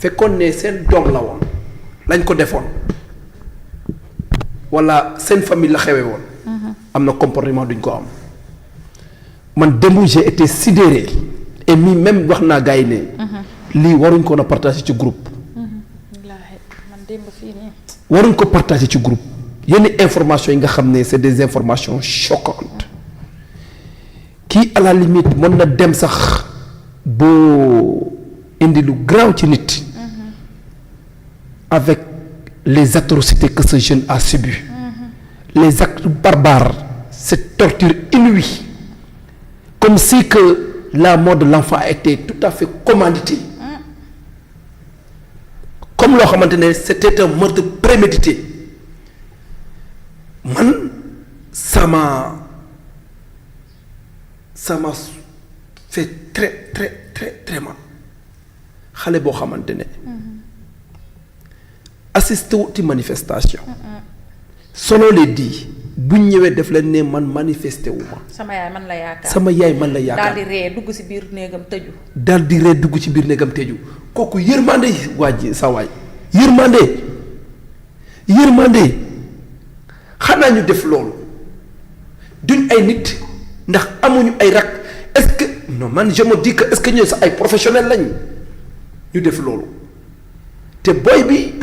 fekkoon ne seen doom la woon lañ ko defoon wala seen famille la xewee woon. am na comportement duñ ko am. man démb j'ai été sidéré et mi même wax naa gars yi ne. lii waruñ ko na partager ci groupe. man démb fii nii. waruñ ko partager ci groupe yenn informations yi nga xam ne c'est des informations choquantes qui à la limite mën na dem sax boo indi lu grave ci nit. avec les atrocités que ce jeune a subies. Les actes barbares, cette torture inouïe. Comme si que la mort de l'enfant a été tout à fait commanditée. Comme loo xamante ne c'était un meurtre prémédité. Man ça m'a fait très très très très mal. xale boo xamante ne. assisté wu ci manifestation. selon les dits bu ñu ñëwee def leen ne man manifesté wu ma. sama yaay man la yaakaar sama yaay man la yaakaar daal di ree dugg ci biir néegam tëju. daal di ree dugg ci biir néegam tëju kooku yërmande waaj sa waay yërmande xanaa ñu def loolu duñ ay nit ndax amuñu ay rak est-ce que non man je me dis que est-ce que ñooy sax ay professionnels lañ ñu def loolu te boy bi.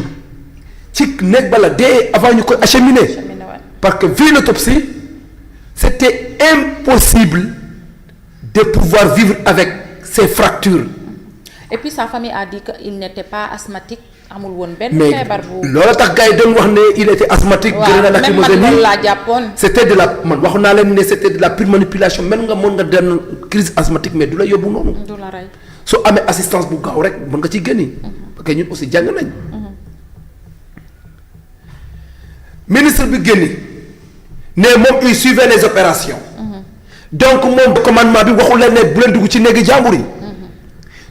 ci nekk bala dee avant ñu koy acheminer parce que vu l'autopsie c'était impossible de pouvoir vivre avec ces fractures. Et puis sa famille a dit que il n'était pas asthmatique amul woon benn mais feebar bu. loolu tax gars yi doon wax ne il était asthmatique. waaw même man loolu laa jàppoon. c'était de la man wax naa leen ne c'était de la pure manipulation même nga mën nga dem crise asthmatique mais du la yóbbu noonu. du la rey soo amee assistance bu gaaw rek mën nga ciy génni. parce que ñun aussi jàng nañ. ministre bi génni ne moom il suivait les opérations. donc moom commandement bi waxul leen ne bu leen dugg ci néegi jàmbur yi.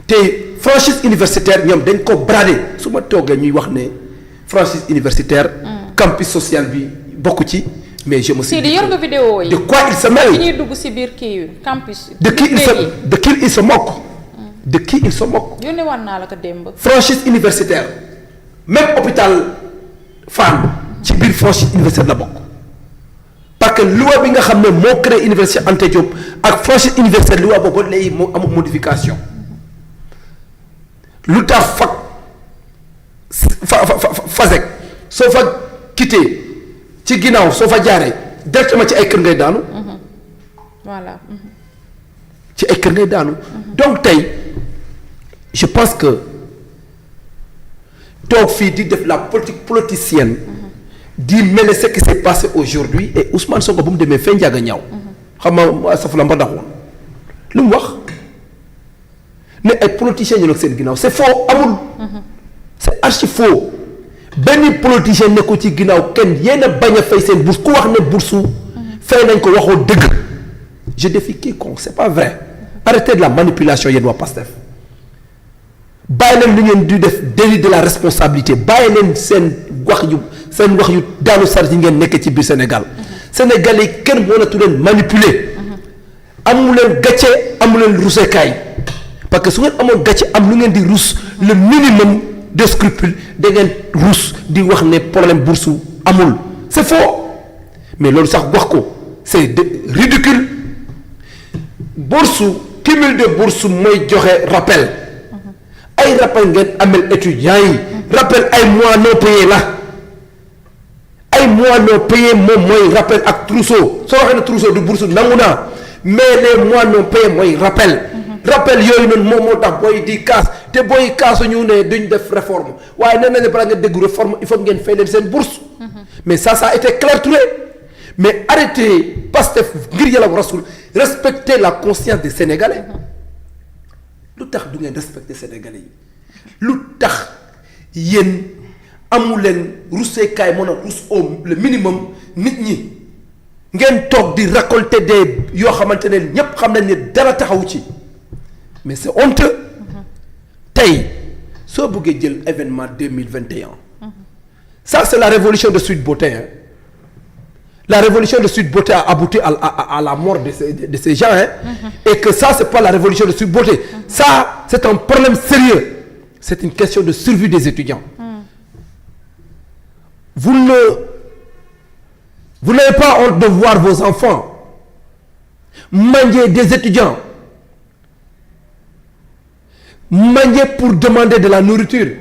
te franchise universitaire ñoom dañ ko bradé su ma toogee ñuy wax ne franchise universitaire. campus social bi bokk ci mais je me suis dit yor nga vidéo yi de quoi il se mêle. ñuy dugg ci biir kii campus. de qui il se moque. de qui il se moque. yónnee woon naa la ko démb. franchise universitaire même hôpital Fann ci biir franchise universitaire la bokk parce que loi bi nga xam ne moo créé université Anta Diop ak franchise universitaire loi boobu léegi moo amul modification lu tax FASEG soo fa quitté ci ginnaaw soo fa jaaree directement ci ay kër ngay daanu. voilà. ci ay kër ngay daanu. donc tey je pense que toog fii di def la politique politicienne. di mel ce qui s'est passé aujourd'hui et Ousmane Sonko bu mu demee fee njaaga ñaaw. xam nga saf la mba daxoon lu mu wax ne ay politiciens ñu nekk seen ginnaaw c'est faux amul. c'est archi faux benn politicien ne ko ci ginnaaw kenn yéen a bañ a fay seen bourse ku wax ne bourse fay nañ ko waxoo dëgg. je défie quiconque c'est pas vrai arrêtez de la manipulation yéen waa PASTEF bàyyi leen li ngeen di def délit de la responsabilité bàyyi leen seen wax yu daanu sar yi ngeen nekk ci biir Sénégal. Sénégalais yi kenn mënatu leen manipuler. amu leen gàcce amu leen rusekaay parce que su ngeen amoon gàcce am lu ngeen di rus le minimum de scrupule da ngeen rus di wax ne problème bourse amul c'est faux mais loolu sax wax ko c'est ridicule bourse cumul de bourse mooy joxe rappel ay rappel ngeen amel étudiants yi rappel ay mois non payés la ay mois non payés moom mooy rappel ak trousseau soo waxee ne trousseau du bourse nangu naa mais les mois non payés mooy rappel. rappel yooyu noonu moom moo tax booy di kaas te booy kaasu ñu ne duñ def réforme waaye nee nañu balaa nga dégg réforme il faut ngeen fay leen seen bourse. mais ça a été clôturé mais arrêtez Pastef ngir yàlla rasul respecter la conscience des Sénégalais lu tax du ngeen respecter Sénégalais yi lu tax yéen amu leen ruseekaay mën a rus au le minimum nit ñi ngeen toog di récolter des yoo xamante ne ñépp xam nañ ne dara taxawu ci. mais c'est honteux tey soo bëggee jël événement 2021 ça c'est la révolution de Sweet Beauté hein. La révolution de Sweet Beauté a abouti à la mort de ces gens hein. Et que ça c'est pas la révolution de Sweet Beauté ça c'est un problème sérieux c'est une question de survie des étudiants. Vous n'avez pas honte de voir vos enfants manger des étudiants, manger pour demander de la nourriture,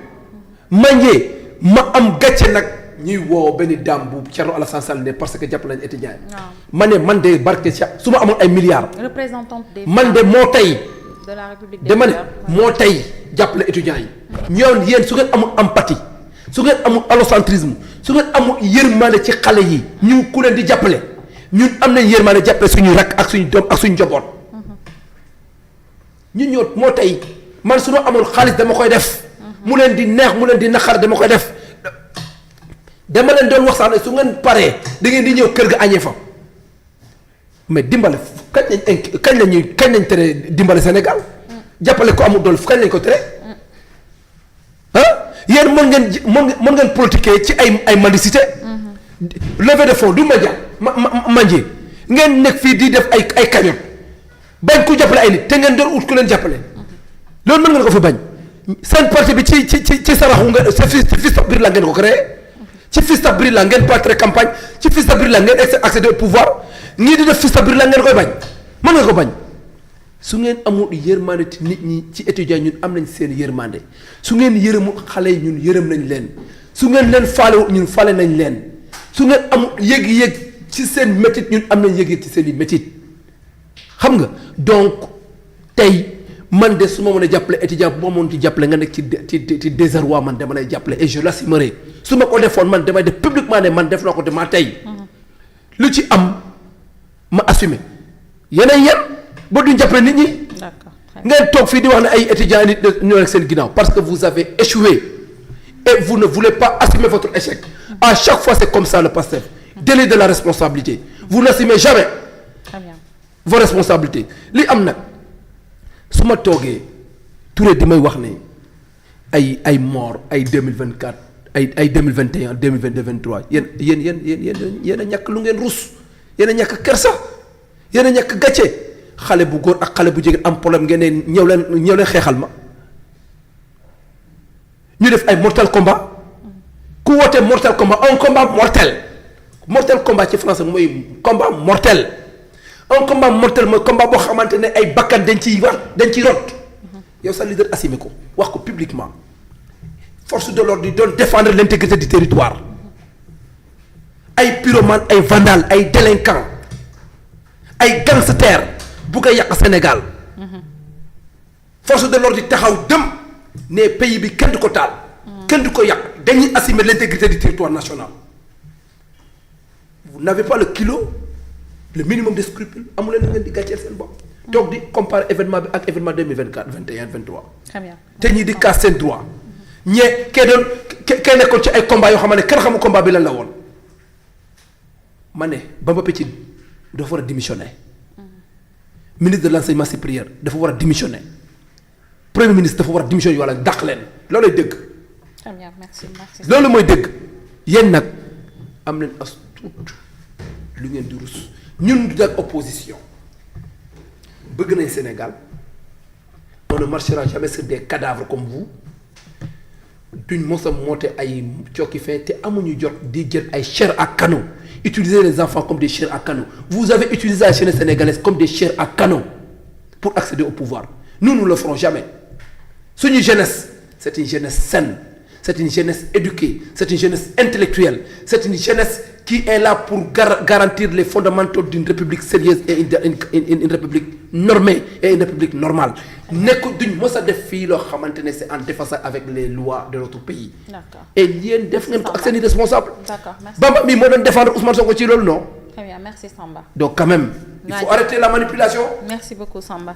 manger ma am gàcce nag ñuy woo benn daam bu Thierno Alassane Sall ne parce que jàpp nañu étudiants yi. ma ne man de barke su ma amoon ay milliards. représentante des man de moo tey. de la République dama ne moo tey jàppale étudiants yi. ñoom yéen su ngeen amul empathie su ngeen amul allocentrisme su ngeen amul yërmande ci xale yi ñu ku leen di jàppale ñun am nañ yërmande jàppale suñuy rakk ak suñu doom ak suñu njaboot. ñun ñoo moo tey man su ma amul xaalis dama koy def. mu leen di neex mu leen di naqar dama koy def. dama leen doon wax sax ne su ngeen paree da ngeen di ñëw kër ga añee fa mais dimbale kañ lañ tere dimbale Sénégal jàppale ko amul doole kañ lañ ko tere ah yéen mën ngeen politiquer ci ay mendicité levée de fonds du manje ngeen nekk fii di def ay cagnotte bañ ku jàppale ay nit te ngeen doon ut ku leen jàppale loolu mën ngeen ko fi bañ seen parti bi ci saraxu nga ci fils biir la ngeen ko créé ci Fils d'Abril la ngeen battre campagne ci Fils d'Abril la ngeen accéder au pouvoir ñii di def Fils d'Abril la ngeen koy bañ mën nga ko bañ su ngeen amul yërmande ci nit ñi ci étudiants ñun am nañ seen yërmande su ngeen yërëmul xale yi ñun yërëm nañ leen su ngeen leen faalewul ñun faale nañ leen su ngeen amul yëg-yëg ci seen métit ñun am nañ yëg-yëg ci seen i métit xam nga donc tey man de su ma mën a jàppale étudiant bu ma mën ci jàppale nga nekk ci désarroi man dama lay jàppale et je l'assumerai su ma ko defoon man damay def publiquement ne man def naa ko te maa tey lu ci am ma assumer yeneen yéen ba duñ jàppale nit ñi. d'accord ngeen toog fii di wax ne ay étudiants nit ñoo nekk seen ginnaaw parce que vous avez échoué et vous ne voulez pas assumer votre échec à chaque fois c'est comme ça le Pastef délit de la responsabilité vous n'assumez jamais très bien vos responsabilités li am nag su ma toogee Touré di may wax ne ay mort ay 2024 ay 2021 2022 23 yéen a ñàkk lu ngeen rus yéen a ñàkk kersa yéen a ñàkk gàcce xale bu góor ak xale bu jigéen am problème ngeen ne ñëw leen xeexal ma ñu def ay mortel combat ku wootee mortel combat un combat mortel combat ci français mooy combat mortel un combat mortel mooy combat boo xamante ne ay bakkan dañ ciy rot yow sa leader assumé ko wax ko publiquement force de l'ordre yi doon défendre l'intégrité du territoire ay pyromane ay vandale ay délinquant ay gangster bugg a yàq Sénégal force de l'ordre yi taxaw dem ne pays bi kenn du ko taal kenn du ko yàq dañuy assumer l'intégrité du territoire national vous n'avez pas le kilo le minimum de scrupule amu leen ngeen di gàcceel seen bopp toog di comparer événement bi ak événement 2024 21 23 très bien te ñii di casse seen droit ñee kee nekkoon ci ay combat yoo xam ne kenn xamul combat bi lan la woon ma ne Bamba Peccine dafa war a démissionner ministre de l'enseignement supérieur dafa war a démissionner premier ministre dafa war a démissionner wala dàq leen loolay dëgg. très bien merci. loolu mooy dëgg yéen nag am leen as tuut lu ngeen di rus ñun du ak opposition bëgg nañ Sénégal on ne marchera jamais sur des cadavres comme vous. duñ mos a monter ay cokki fin te amuñu jot di jël ay chair à canon utiliser les enfants comme des chairs à canon vous avez utilisé la jeunesse sénégalaise comme des chairs à canon pour accéder au pouvoir nous ne le ferons jamais suñu jeunesse c'est une jeunesse saine c'est une jeunesse éduquée c'est une jeunesse intellectuelle c'est une jeunesse qui est là pour garantir les fondamentaux d'une république sérieuse et une république normée et une république normale nekk duñ mës a def fii loo xamante ne c'est en déphasage avec les lois de notre pays. D'accord. Et yéen def ngeen ko ak seen i responsable. D'accord, merci. Bamba mi moo doon défendre Ousmane Sonko ci loolu non. Très bien, merci Samba. Donc quand même il faut arrêter la manipulation. Merci beaucoup Samba.